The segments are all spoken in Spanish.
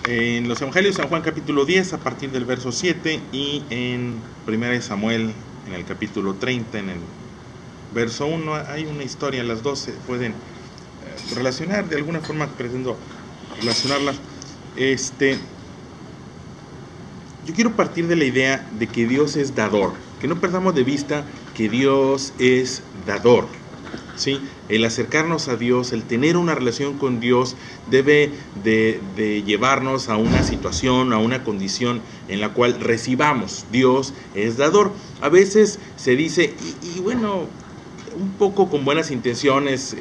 en los Evangelios, San Juan capítulo 10 a partir del verso 7 y en 1 Samuel en el capítulo 30 en el verso 1 hay una historia, las dos se pueden relacionar, de alguna forma pretendo relacionarlas. Yo quiero partir de la idea de que Dios es dador, que no perdamos de vista que Dios es dador, ¿sí? El acercarnos a Dios, el tener una relación con Dios debe de llevarnos a una situación, a una condición en la cual recibamos. Dios es dador. A veces se dice, y bueno, un poco con buenas intenciones,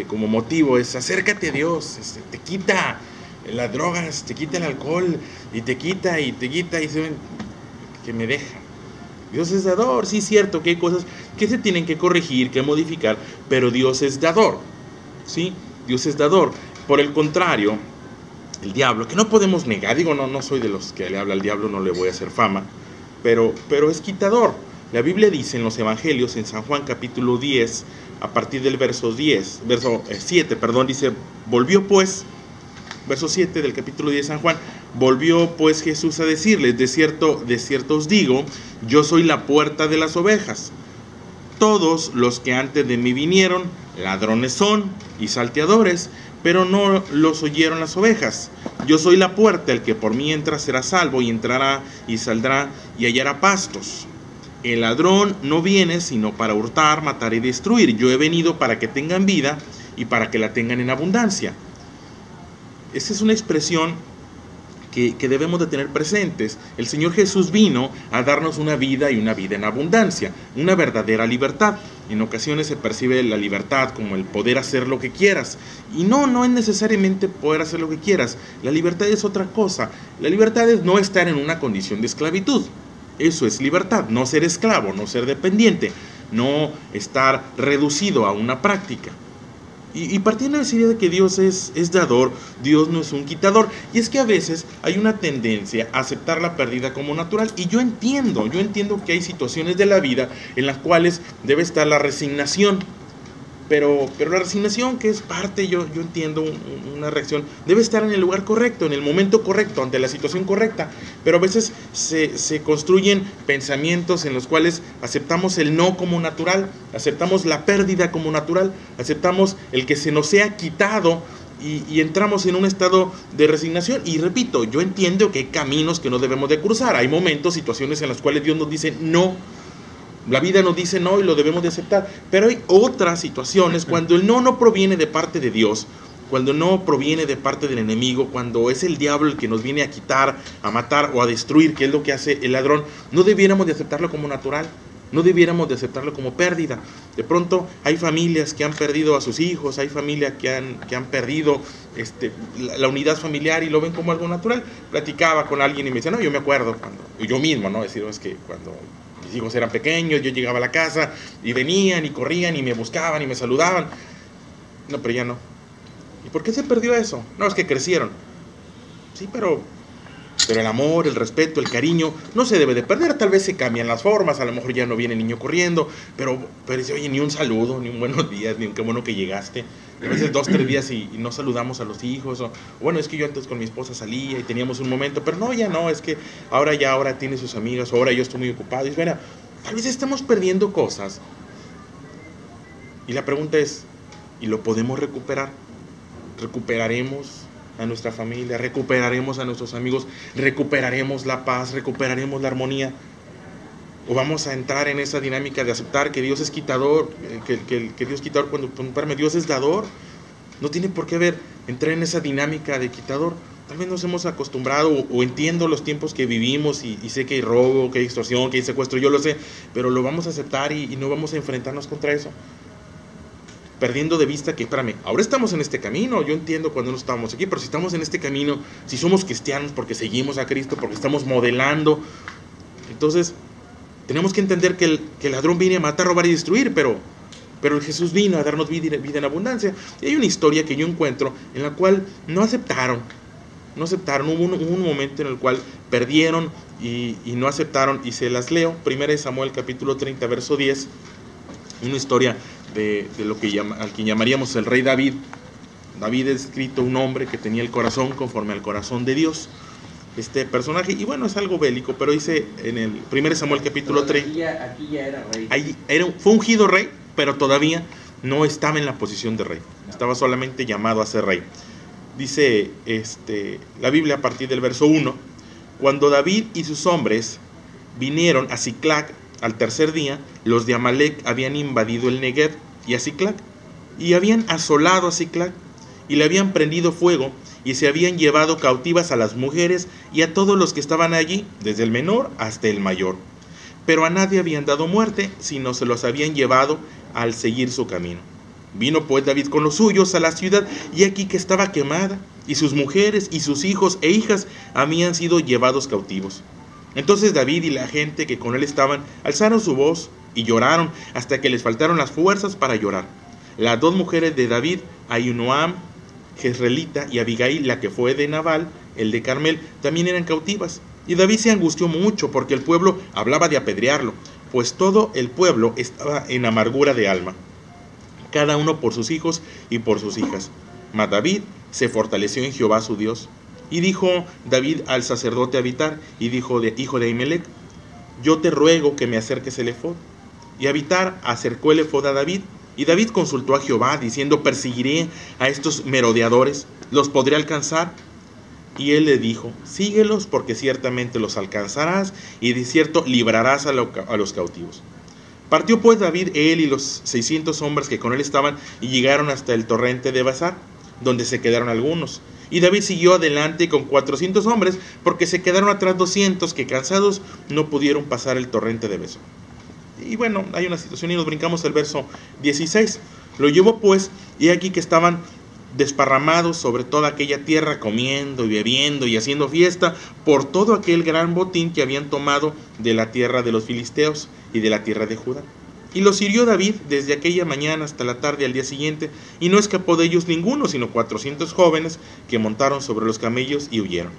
como motivo, es acércate a Dios, te quita las drogas, te quita el alcohol, y te quita, y se ven que me deja. Dios es dador, sí es cierto que hay cosas que se tienen que corregir, que modificar, pero Dios es dador, ¿sí? Dios es dador. Por el contrario, el diablo, que no podemos negar, digo, no soy de los que le habla al diablo, no le voy a hacer fama, pero es quitador. La Biblia dice en los Evangelios, en San Juan capítulo 10, a partir del verso 7, dice, volvió pues, verso 7 del capítulo 10 de San Juan, volvió pues Jesús a decirles, de cierto os digo, yo soy la puerta de las ovejas. Todos los que antes de mí vinieron, ladrones son y salteadores, pero no los oyeron las ovejas. Yo soy la puerta, el que por mí entra será salvo, y entrará y saldrá y hallará pastos. El ladrón no viene sino para hurtar, matar y destruir. Yo he venido para que tengan vida y para que la tengan en abundancia. Esa es una expresión que debemos de tener presentes. El Señor Jesús vino a darnos una vida y una vida en abundancia, una verdadera libertad. En ocasiones se percibe la libertad como el poder hacer lo que quieras, y no es necesariamente poder hacer lo que quieras. La libertad es otra cosa. La libertad es no estar en una condición de esclavitud. Eso es libertad, no ser esclavo, no ser dependiente, no estar reducido a una práctica. Y partiendo de esa idea de que Dios es dador, Dios no es un quitador. Y es que a veces hay una tendencia a aceptar la pérdida como natural. Y yo entiendo que hay situaciones de la vida en las cuales debe estar la resignación. Pero la resignación, que es parte, yo entiendo, una reacción, debe estar en el lugar correcto, en el momento correcto, ante la situación correcta. Pero a veces se construyen pensamientos en los cuales aceptamos el no como natural, aceptamos la pérdida como natural, aceptamos el que se nos sea quitado y entramos en un estado de resignación. Y repito, yo entiendo que hay caminos que no debemos de cruzar, hay momentos, situaciones en las cuales Dios nos dice no. La vida nos dice no y lo debemos de aceptar, pero hay otras situaciones cuando el no proviene de parte de Dios, cuando no proviene de parte del enemigo, cuando es el diablo el que nos viene a quitar, a matar o a destruir, que es lo que hace el ladrón. No debiéramos de aceptarlo como natural, no debiéramos de aceptarlo como pérdida. De pronto hay familias que han perdido a sus hijos, hay familias que han perdido la unidad familiar y lo ven como algo natural. Platicaba con alguien y me decía, no, yo me acuerdo cuando, yo mismo, ¿no? Es decir, es que cuando mis hijos eran pequeños, yo llegaba a la casa y venían y corrían y me buscaban y me saludaban. No, pero ya no. ¿Y por qué se perdió eso? No, es que crecieron. Sí, pero el amor, el respeto, el cariño no se debe de perder. Tal vez se cambian las formas, a lo mejor ya no viene el niño corriendo, pero dice, oye, ni un saludo, ni un buenos días, ni un qué bueno que llegaste. A veces 2, 3 días y no saludamos a los hijos, o bueno, es que yo antes con mi esposa salía y teníamos un momento, pero no, ya no, es que ahora tiene sus amigas, ahora yo estoy muy ocupado. Y espera, tal vez estamos perdiendo cosas. Y la pregunta es, ¿y lo podemos recuperar? ¿Recuperaremos a nuestra familia? ¿Recuperaremos a nuestros amigos? ¿Recuperaremos la paz? ¿Recuperaremos la armonía? ¿O vamos a entrar en esa dinámica de aceptar que Dios es quitador, que Dios es quitador cuando Dios es dador? No tiene por qué entrar en esa dinámica de quitador. Tal vez nos hemos acostumbrado, o entiendo los tiempos que vivimos y sé que hay robo, que hay extorsión, que hay secuestro, yo lo sé, pero lo vamos a aceptar y no vamos a enfrentarnos contra eso. Perdiendo de vista que, espérame, ahora estamos en este camino, yo entiendo cuando no estábamos aquí, pero si estamos en este camino, si somos cristianos porque seguimos a Cristo, porque estamos modelando, entonces tenemos que entender que el ladrón viene a matar, robar y destruir, pero Jesús vino a darnos vida en abundancia. Y hay una historia que yo encuentro en la cual no aceptaron, hubo un momento en el cual perdieron y no aceptaron, y se las leo. 1 Samuel capítulo 30, verso 10, una historia de lo que al que llamaríamos el rey David, David es escrito un hombre que tenía el corazón conforme al corazón de Dios. Este personaje, y bueno, es algo bélico, pero dice en el 1 Samuel capítulo 3, aquí ya era rey. Fue ungido rey, pero todavía no estaba en la posición de rey, estaba solamente llamado a ser rey. Dice la Biblia a partir del verso 1, cuando David y sus hombres vinieron a Siclac al tercer día, los de Amalec habían invadido el Negev y a Siclac, y habían asolado a Siclac, y le habían prendido fuego, y se habían llevado cautivas a las mujeres y a todos los que estaban allí, desde el menor hasta el mayor. Pero a nadie habían dado muerte, sino se los habían llevado al seguir su camino. Vino pues David con los suyos a la ciudad, y aquí que estaba quemada, y sus mujeres y sus hijos e hijas habían sido llevados cautivos. Entonces David y la gente que con él estaban alzaron su voz y lloraron hasta que les faltaron las fuerzas para llorar. Las dos mujeres de David, Ahinoam, Jezreelita, y Abigail, la que fue de Nabal, el de Carmel, también eran cautivas. Y David se angustió mucho porque el pueblo hablaba de apedrearlo, pues todo el pueblo estaba en amargura de alma, cada uno por sus hijos y por sus hijas. Mas David se fortaleció en Jehová su Dios. Y dijo David al sacerdote Abitar, y dijo hijo de Ahimelech, yo te ruego que me acerques el efod. Y Abitar acercó el efod a David, y David consultó a Jehová, diciendo, perseguiré a estos merodeadores, ¿los podré alcanzar? Y él le dijo, síguelos, porque ciertamente los alcanzarás, y de cierto librarás a los cautivos. Partió pues David, él y los 600 hombres que con él estaban, y llegaron hasta el torrente de Basar, donde se quedaron algunos. Y David siguió adelante con 400 hombres, porque se quedaron atrás 200, que cansados no pudieron pasar el torrente de Besor. Y bueno, hay una situación y nos brincamos el verso 16. Lo llevó pues, y aquí que estaban desparramados sobre toda aquella tierra, comiendo y bebiendo y haciendo fiesta por todo aquel gran botín que habían tomado de la tierra de los filisteos y de la tierra de Judá. Y los hirió David desde aquella mañana hasta la tarde al día siguiente, y no escapó de ellos ninguno, sino 400 jóvenes que montaron sobre los camellos y huyeron.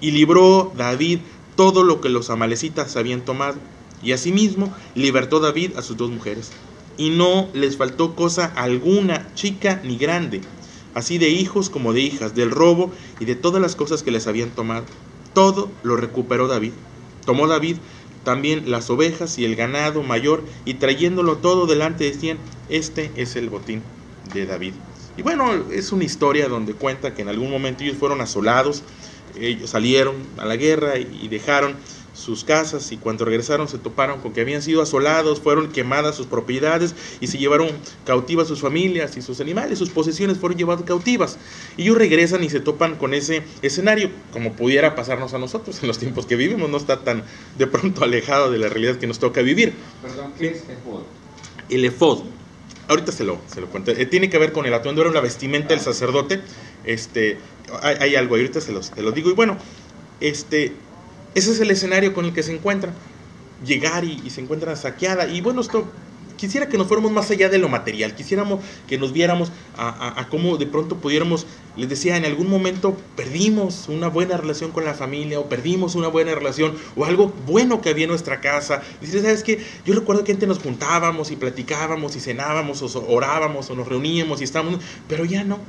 Y libró David todo lo que los amalecitas habían tomado, y asimismo libertó David a sus dos mujeres, y no les faltó cosa alguna, chica ni grande, así de hijos como de hijas, del robo y de todas las cosas que les habían tomado. Todo lo recuperó David. Tomó David también las ovejas y el ganado mayor, y trayéndolo todo delante de Cien, este es el botín de David. Y bueno, es una historia donde cuenta que en algún momento ellos fueron asolados, ellos salieron a la guerra y dejaron sus casas, y cuando regresaron se toparon con que habían sido asolados, fueron quemadas sus propiedades y se llevaron cautivas sus familias y sus animales, sus posesiones fueron llevadas cautivas. Y ellos regresan y se topan con ese escenario, como pudiera pasarnos a nosotros en los tiempos que vivimos, no está tan de pronto alejado de la realidad que nos toca vivir. Perdón, ¿qué es efod? El efod, ahorita se lo cuento, tiene que ver con el atuendo, era una vestimenta del sacerdote, hay algo, ahorita se lo digo, y bueno, ese es el escenario con el que se encuentran. Llegar y se encuentran saqueada. Y bueno, quisiera que nos fuéramos más allá de lo material. Quisiéramos que nos viéramos a cómo de pronto pudiéramos, les decía, en algún momento perdimos una buena relación con la familia, o perdimos una buena relación, o algo bueno que había en nuestra casa. Y si ¿sabes qué? Yo recuerdo que antes nos juntábamos y platicábamos y cenábamos, o orábamos, o nos reuníamos y estábamos, pero ya no.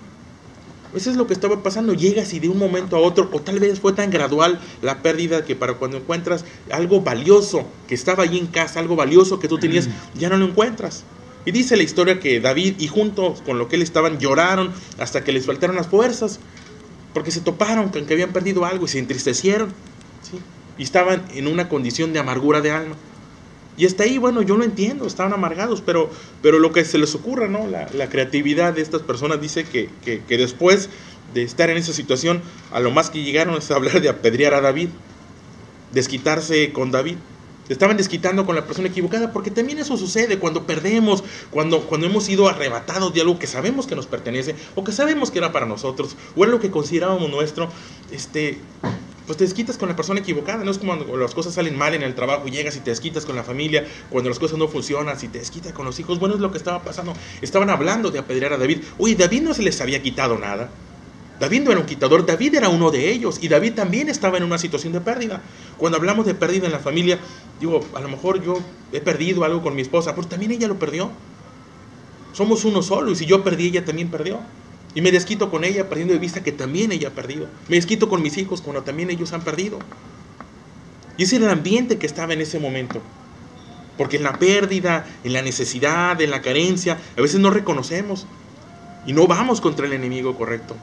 Eso es lo que estaba pasando, llegas y de un momento a otro, o tal vez fue tan gradual la pérdida que para cuando encuentras algo valioso que estaba allí en casa, algo valioso que tú tenías, ya no lo encuentras. Y dice la historia que David y junto con lo que él estaban lloraron hasta que les faltaron las fuerzas, porque se toparon con que habían perdido algo y se entristecieron, ¿sí? Y estaban en una condición de amargura de alma. Y hasta ahí, bueno, yo lo entiendo, estaban amargados, pero lo que se les ocurra, ¿no? La creatividad de estas personas dice que después de estar en esa situación, a lo más que llegaron es a hablar de apedrear a David, desquitarse con David. Se estaban desquitando con la persona equivocada, porque también eso sucede cuando perdemos, cuando hemos sido arrebatados de algo que sabemos que nos pertenece, o que sabemos que era para nosotros, o era lo que considerábamos nuestro, pues te desquitas con la persona equivocada. No es como cuando las cosas salen mal en el trabajo y llegas y te desquitas con la familia, cuando las cosas no funcionan, si te desquitas con los hijos. Bueno, es lo que estaba pasando. Estaban hablando de apedrear a David. Oye, David no se les había quitado nada. David no era un quitador, David era uno de ellos, y David también estaba en una situación de pérdida. Cuando hablamos de pérdida en la familia, digo, a lo mejor yo he perdido algo con mi esposa, pero también ella lo perdió. Somos uno solo, y si yo perdí, ella también perdió. Y me desquito con ella perdiendo de vista que también ella ha perdido. Me desquito con mis hijos cuando también ellos han perdido. Y ese era el ambiente que estaba en ese momento. Porque en la pérdida, en la necesidad, en la carencia, a veces no reconocemos. Y no vamos contra el enemigo correcto.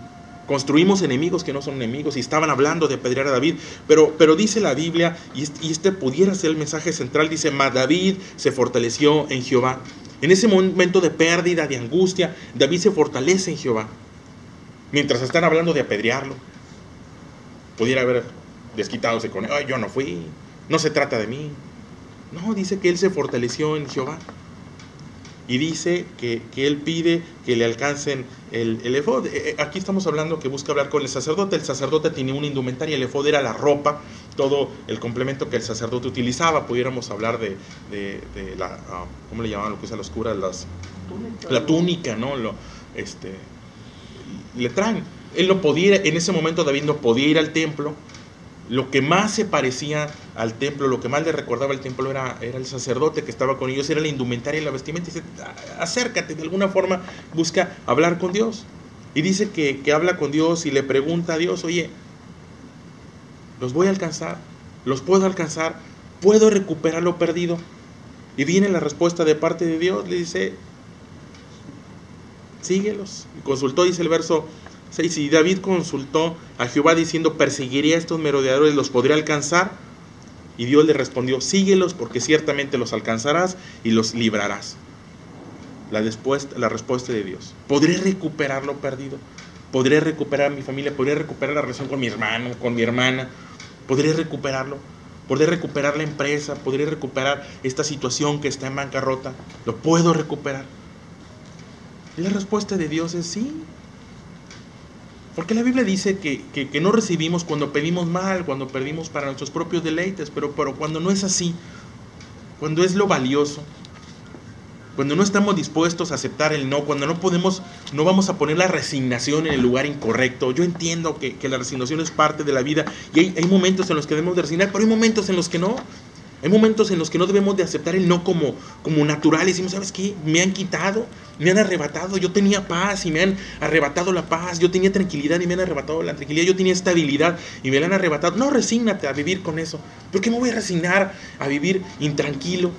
Construimos enemigos que no son enemigos. Y estaban hablando de apedrear a David. Pero dice la Biblia, y este pudiera ser el mensaje central, dice: mas David se fortaleció en Jehová. En ese momento de pérdida, de angustia, David se fortalece en Jehová. Mientras están hablando de apedrearlo, pudiera haber desquitándose con él. Ay, yo no fui, no se trata de mí. No, dice que él se fortaleció en Jehová. Y dice que él pide que le alcancen el efod. Aquí estamos hablando que busca hablar con el sacerdote. El sacerdote tenía una indumentaria, el efod era la ropa, todo el complemento que el sacerdote utilizaba. Pudiéramos hablar de la, ¿cómo le llamaban lo que usan los curas? La túnica, ¿no? Le traen. Él no podía, en ese momento David no podía ir al templo. Lo que más se parecía al templo, lo que más le recordaba al templo era el sacerdote que estaba con ellos, era la indumentaria y la vestimenta. Y dice: acércate, de alguna forma busca hablar con Dios. Y dice que habla con Dios y le pregunta a Dios: oye, ¿los voy a alcanzar? ¿Los puedo alcanzar? ¿Puedo recuperar lo perdido? Y viene la respuesta de parte de Dios, le dice: síguelos. Y consultó, dice el verso 6, y David consultó a Jehová diciendo: ¿perseguiré a estos merodeadores? ¿Los podré alcanzar? Y Dios le respondió: síguelos, porque ciertamente los alcanzarás y los librarás. La respuesta de Dios: ¿podré recuperar lo perdido? ¿Podré recuperar a mi familia? ¿Podré recuperar la relación con mi hermano, con mi hermana? ¿Podré recuperarlo? ¿Podré recuperar la empresa? ¿Podré recuperar esta situación que está en bancarrota? ¿Lo puedo recuperar? Y la respuesta de Dios es sí. Porque la Biblia dice que no recibimos cuando pedimos mal, cuando pedimos para nuestros propios deleites, pero cuando no es así, cuando es lo valioso, cuando no estamos dispuestos a aceptar el no, cuando no vamos a poner la resignación en el lugar incorrecto. Yo entiendo que la resignación es parte de la vida y hay momentos en los que debemos de resignar, pero hay momentos en los que no. Hay momentos en los que no debemos de aceptar el no como natural. Y decimos: ¿sabes qué? Me han quitado, me han arrebatado. Yo tenía paz y me han arrebatado la paz. Yo tenía tranquilidad y me han arrebatado la tranquilidad. Yo tenía estabilidad y me la han arrebatado. No, resígnate a vivir con eso. ¿Por qué me voy a resignar a vivir intranquilo?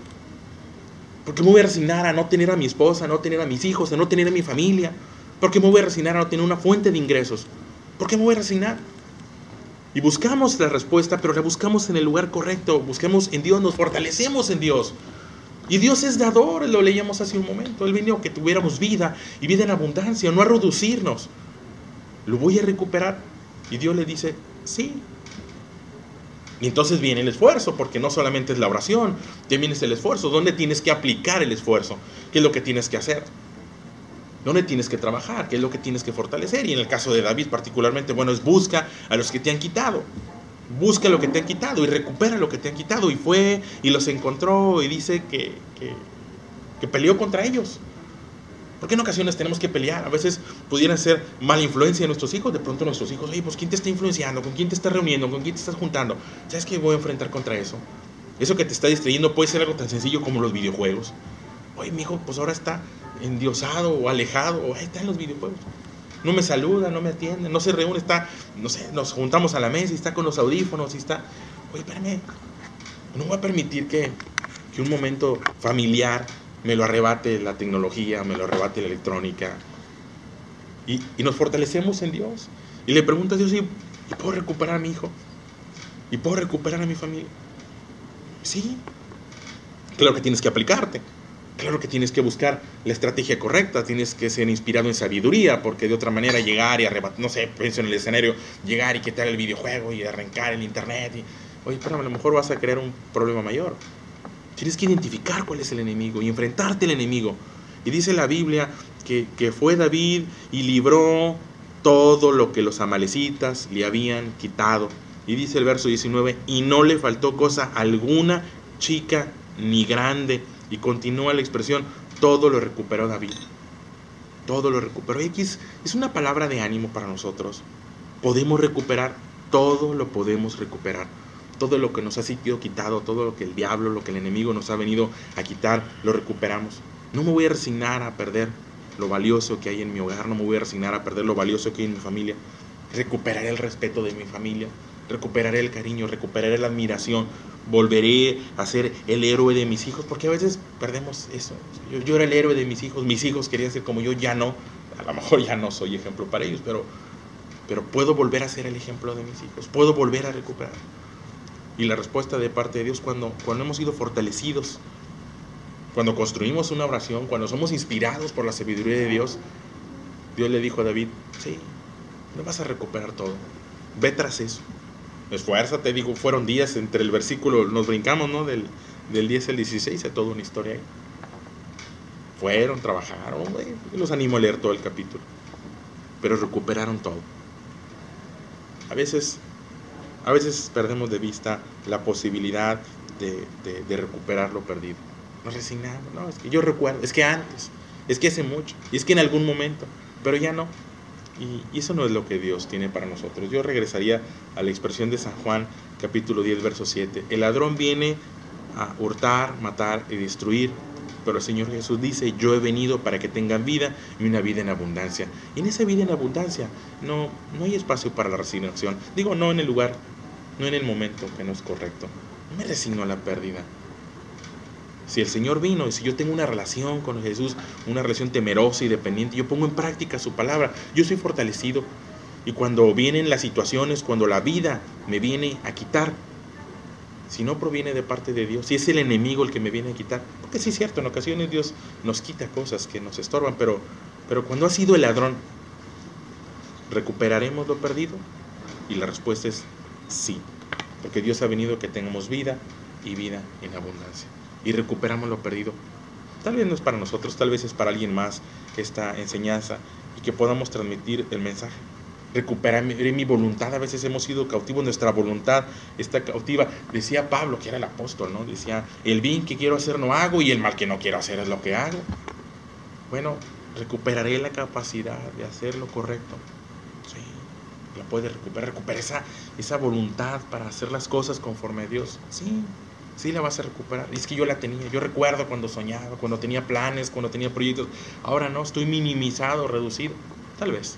¿Por qué me voy a resignar a no tener a mi esposa, a no tener a mis hijos, a no tener a mi familia? ¿Por qué me voy a resignar a no tener una fuente de ingresos? ¿Por qué me voy a resignar? Y buscamos la respuesta, pero la buscamos en el lugar correcto. Buscamos en Dios, nos fortalecemos en Dios. Y Dios es dador, lo leíamos hace un momento. Él vino a que tuviéramos vida y vida en abundancia, no a reducirnos. ¿Lo voy a recuperar? Y Dios le dice: sí. Y entonces viene el esfuerzo, porque no solamente es la oración, también es el esfuerzo. ¿Dónde tienes que aplicar el esfuerzo? ¿Qué es lo que tienes que hacer? ¿Dónde tienes que trabajar? ¿Qué es lo que tienes que fortalecer? Y en el caso de David particularmente, bueno, es busca a los que te han quitado. Busca lo que te han quitado y recupera lo que te han quitado. Y fue y los encontró y dice que peleó contra ellos. Porque en ocasiones tenemos que pelear. A veces pudieran ser mala influencia de nuestros hijos. De pronto nuestros hijos: oye, pues ¿quién te está influenciando? ¿Con quién te estás reuniendo? ¿Con quién te estás juntando? ¿Sabes qué voy a enfrentar contra eso? Eso que te está distrayendo puede ser algo tan sencillo como los videojuegos. Oye, mi hijo, pues ahora está endiosado o alejado, o ahí está en los videojuegos. No me saluda, no me atiende, no se reúne, está, no sé, nos juntamos a la mesa y está con los audífonos y está. Oye, espérame, no voy a permitir que un momento familiar me lo arrebate la tecnología, me lo arrebate la electrónica. Y nos fortalecemos en Dios. Y le pregunto a Dios: ¿y puedo recuperar a mi hijo? ¿Y puedo recuperar a mi familia? Sí. Claro que tienes que aplicarte. Claro que tienes que buscar la estrategia correcta, tienes que ser inspirado en sabiduría, porque de otra manera llegar y arrebatar, no sé, pienso en el escenario, llegar y quitar el videojuego y arrancar el internet. Oye, espérame, a lo mejor vas a crear un problema mayor. Tienes que identificar cuál es el enemigo y enfrentarte al enemigo. Y dice la Biblia que fue David y libró todo lo que los amalecitas le habían quitado. Y dice el verso 19: y no le faltó cosa alguna, chica ni grande. Y continúa la expresión: todo lo recuperó David. Todo lo recuperó. Y aquí es una palabra de ánimo para nosotros. Podemos recuperar, todo lo podemos recuperar. Todo lo que nos ha sido quitado, todo lo que el diablo, lo que el enemigo nos ha venido a quitar, lo recuperamos. No me voy a resignar a perder. lo valioso que hay en mi hogar, no me voy a resignar a perder lo valioso que hay en mi familia. Recuperaré el respeto de mi familia, recuperaré el cariño, recuperaré la admiración, volveré a ser el héroe de mis hijos, porque a veces perdemos eso. Yo era el héroe de mis hijos querían ser como yo, ya no, a lo mejor ya no soy ejemplo para ellos, pero puedo volver a ser el ejemplo de mis hijos, puedo volver a recuperar. Y la respuesta de parte de Dios cuando hemos sido fortalecidos, cuando construimos una oración, cuando somos inspirados por la sabiduría de Dios, Dios le dijo a David, sí, no vas a recuperar todo, ve tras eso, esfuérzate. Digo, fueron días entre el versículo, nos brincamos, ¿no? Del 10 al 16, hay toda una historia ahí. Fueron, trabajaron, los animo a leer todo el capítulo, pero recuperaron todo. A veces perdemos de vista la posibilidad de recuperar lo perdido. Nos resignamos, no, es que yo recuerdo, es que antes, es que hace mucho, y es que en algún momento, pero ya no. Y eso no es lo que Dios tiene para nosotros. Yo regresaría a la expresión de San Juan, capítulo 10, verso 7. El ladrón viene a hurtar, matar y destruir, pero el Señor Jesús dice, yo he venido para que tengan vida y una vida en abundancia. Y en esa vida en abundancia no hay espacio para la resignación. Digo, no en el lugar, no en el momento que no es correcto. No me resigno a la pérdida. Si el Señor vino y si yo tengo una relación con Jesús, una relación temerosa y dependiente, yo pongo en práctica su palabra, yo soy fortalecido. Y cuando vienen las situaciones, cuando la vida me viene a quitar, si no proviene de parte de Dios, si es el enemigo el que me viene a quitar, porque sí es cierto, en ocasiones Dios nos quita cosas que nos estorban, pero cuando ha sido el ladrón, ¿recuperaremos lo perdido? Y la respuesta es sí, porque Dios ha venido que tengamos vida y vida en abundancia. Y recuperamos lo perdido. Tal vez no es para nosotros, tal vez es para alguien más esta enseñanza y que podamos transmitir el mensaje. Recuperaré mi voluntad. A veces hemos sido cautivos, nuestra voluntad está cautiva. Decía Pablo, que era el apóstol, ¿no? Decía, el bien que quiero hacer no hago y el mal que no quiero hacer es lo que hago. Bueno, recuperaré la capacidad de hacer lo correcto. Sí, la puede recuperar. Recupera esa voluntad para hacer las cosas conforme a Dios. Sí la vas a recuperar. Y es que yo la tenía. Yo recuerdo cuando soñaba, cuando tenía planes, cuando tenía proyectos. Ahora no, estoy minimizado, reducido. Tal vez.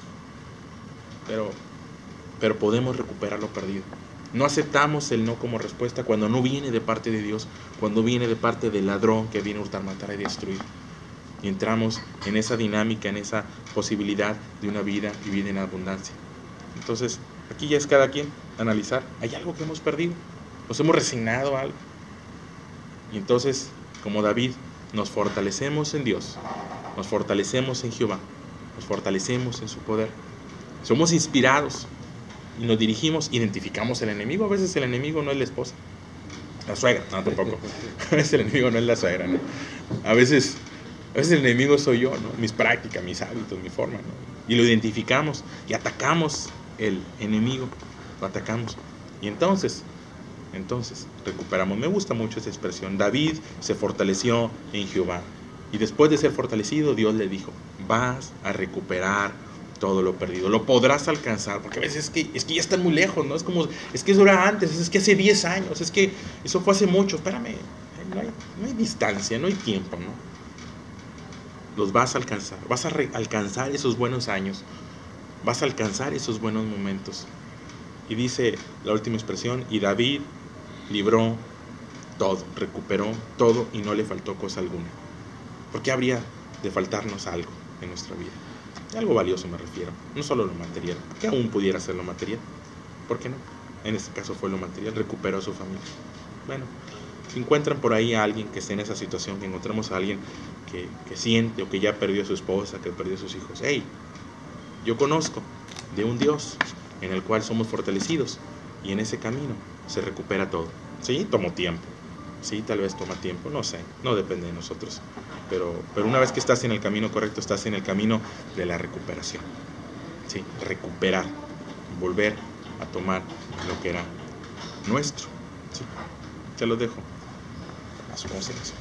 Pero podemos recuperar lo perdido. No aceptamos el no como respuesta cuando no viene de parte de Dios, cuando viene de parte del ladrón que viene a hurtar, matar y destruir. Y entramos en esa dinámica, en esa posibilidad de una vida y vida en abundancia. Entonces, aquí ya es cada quien analizar. ¿Hay algo que hemos perdido? ¿Nos hemos resignado a algo? Y entonces, como David, nos fortalecemos en Dios, nos fortalecemos en Jehová, nos fortalecemos en su poder. Somos inspirados y nos dirigimos, identificamos el enemigo. A veces el enemigo no es la esposa, la suegra, no, tampoco. A veces el enemigo no es la suegra, ¿no? A veces el enemigo soy yo, ¿no? Mis prácticas, mis hábitos, mi forma, ¿no? Y lo identificamos y atacamos el enemigo, lo atacamos. Y entonces recuperamos. Me gusta mucho esa expresión. David se fortaleció en Jehová. Y después de ser fortalecido, Dios le dijo, vas a recuperar todo lo perdido. Lo podrás alcanzar. Porque a veces es que ya están muy lejos, ¿no? Es que eso era antes, es que hace 10 años, es que eso fue hace mucho. Espérame, no hay distancia, no hay tiempo, ¿no? Los vas a alcanzar. Vas a alcanzar esos buenos años. Vas a alcanzar esos buenos momentos. Y dice la última expresión, y David libró todo, recuperó todo y no le faltó cosa alguna. ¿Por qué habría de faltarnos algo en nuestra vida? Algo valioso me refiero, no solo lo material, que aún pudiera ser lo material. ¿Por qué no? En este caso fue lo material, recuperó a su familia. Bueno, si encuentran por ahí a alguien que esté en esa situación, que encontremos a alguien que siente o que ya perdió a su esposa, que perdió a sus hijos, hey, yo conozco de un Dios en el cual somos fortalecidos y en ese camino se recupera todo. Sí, tomó tiempo, sí, tal vez toma tiempo, no sé, no depende de nosotros, pero una vez que estás en el camino correcto, estás en el camino de la recuperación. Sí, recuperar, volver a tomar lo que era nuestro. Sí, te lo dejo a su consideración.